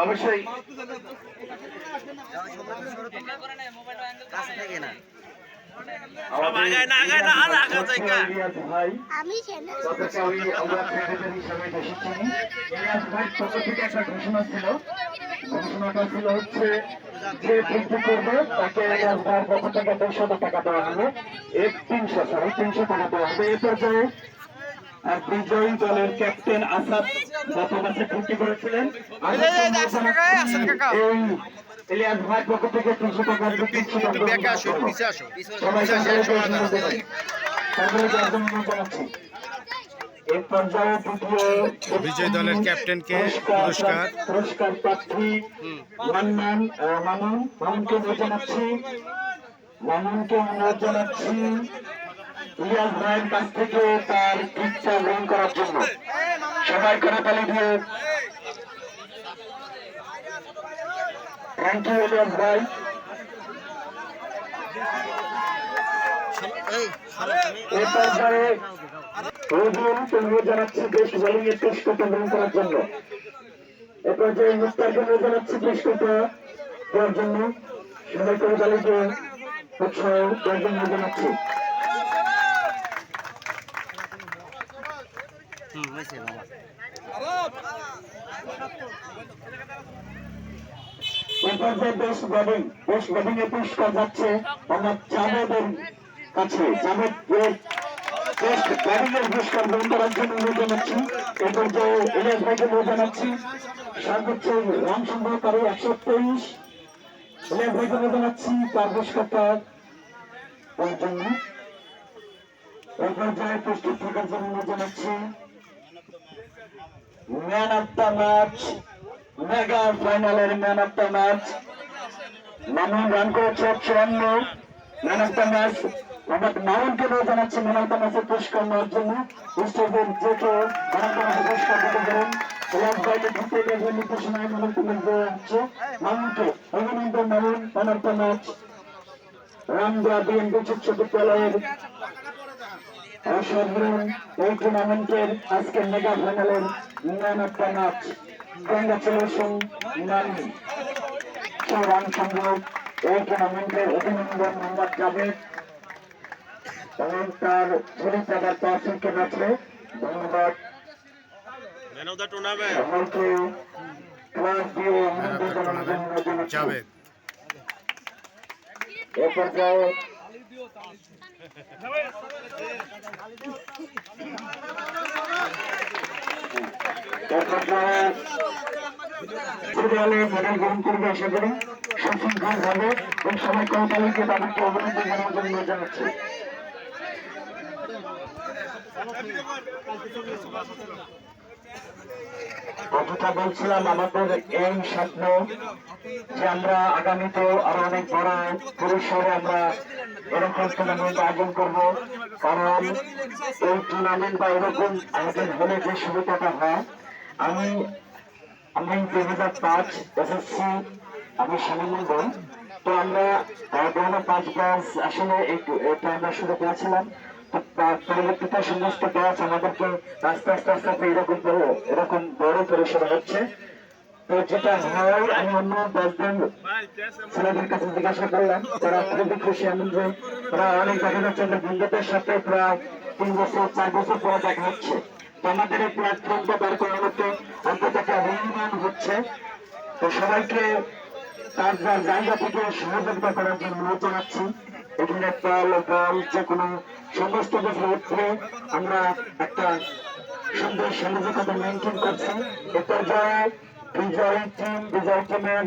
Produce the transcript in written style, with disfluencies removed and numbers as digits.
অবশ্যই ঘোষণাটা ছিল হচ্ছে যে বৃদ্ধি করবে তাকে পক্ষ থেকে 200 টাকা দেওয়া হবে 300 টাকা দেওয়া হবে। এ পর্যায়ে বিজয়ী দলের ক্যাপ্টেন আসাদ গত ম্যাচে বৃদ্ধি করেছিলেন। এই ইলিয়াস ভাই পক্ষ থেকে 300 টাকা জানাচ্ছি। এই পর্যায়ে বিজয়ী দলের ক্যাপ্টেনকে পুরস্কার প্রার্থী মামুনকে জানাচ্ছি। ইলিয়াস ভাইয়ের কাছ থেকে তার ইচ্ছা গ্রহণ করার জন্য সবাই করে তালি দিয়ে থ্যাংক ইউ ইলিয়াস ভাই। এই পর্যায়ে জানাচ্ছি বেশ বোলিং এর পুরস্কারটা গ্রহণ করার জন্য। এ পর্যায়ে মুস্তাককে জানাচ্ছি পুরস্কারটা দেওয়ার জন্য সবাই করে তালি দিয়ে উৎসাহ দেওয়ার জন্য জানাচ্ছি। বেশ ব্যাটিং এর পুরস্কার যাচ্ছে আমার জাভেদের কাছে। জাভেদ বেস্ট ব্যাটিং এর পুরস্কার গ্রহণ করার জন্য অনুরোধ জানাচ্ছি। এ পর্যায়ে ইলিয়াস ভাইকে অনুরোধ জানাচ্ছি সর্বোচ্চ রান সংগ্রহকারী 123 ইলিয়াস ভাইকে অনুরোধ জানাচ্ছি তার পুরস্কারটা পাওয়ার জন্য। এ পর্যায়ে প্রস্তুত থাকার জন্য অনুরোধ জানাচ্ছি man of the match, mega ফাইনালের man of the match Mamun run করেছে 54। Man of the match Mohammad মামুনকে জানাচ্ছে ম্যান অফ দ্য ম্যাচের পুরস্কার নেওয়ার জন্য। স্টেজের যে কেউ ম্যান অফ দ্য ম্যাচের পুরস্কার দিতে পারেন। ইলিয়াস ভাইকে ঘুরতে গিয়ে নির্দেশনায় ম্যান অফ দ্য ম্যাচ দেওয়া হচ্ছে মামুনকে। অভিনন্দন Mamun, man of the match. Ramda BNP উচ্চ বিদ্যালয়ের অসাধারণ এই টুর্নামেন্টের আজকের মেগা ফাইনালের man of the match. Congratulation Mamun. Run সংগ্রহ এই টুর্নামেন্টের অভিনন্দন মোহাম্মদ জাভেদ এবং তার ঝুড়ি চাঁদার পার্সনকে কাছে ধন্যবাদ। সকলকে ক্লাস দিয়ে আনন্দ জানানোর জন্য জানাচ্ছি। এ পর্যায়ে মেডেল গ্রহণ করবে আশা করি সুশৃঙ্খল ভাবে এবং সবাই কৌশলীকে তাদেরকে অভিনন্দন জানানোর জন্য জানাচ্ছি। কথাটা বলছিলাম আমাদের এই স্বপ্ন যে আমরা আগামীতে আরো অনেক বড় পরিসরে আমরা এরকম টুর্নামেন্ট আয়োজন করব। কারণ এই টুর্নামেন্ট বা এরকম আয়োজন হলে যে সুবিধাটা হয়, আমি 2005 এসএসসি আমি স্বামীমঙ্গল, তো আমরা 2005 ব্যাচ আসলে এটা আমরা শুরু করেছিলাম। পরবর্তীতে সমস্ত ব্যাচ আমাদেরকে আস্তে আস্তে এরকম বড় পরিসরে হচ্ছে। তো যেটা হয় আমি অন্য 10 জন ছেলেদের কাছে জিজ্ঞাসা করলাম, তারা খুবই খুশি। এমন যে তারা অনেক দেখা যাচ্ছে যে বন্ধুদের সাথে প্রায় 3 বছর 4 বছর পরে দেখা হচ্ছে। তো আমাদের এই প্ল্যাটফর্মটা বের করার মতো অন্তত একটা রিউনিয়ন হচ্ছে। তো সবাইকে তার জায়গা থেকে সহযোগিতা করার জন্য অনুরোধ জানাচ্ছি। এখানে একটা লোকাল যে কোনো সমস্ত কিছু উঠে আমরা একটা সুন্দর সামাজিকতা মেনটেন করছি। এ পর্যায়ে বিজয় টিমের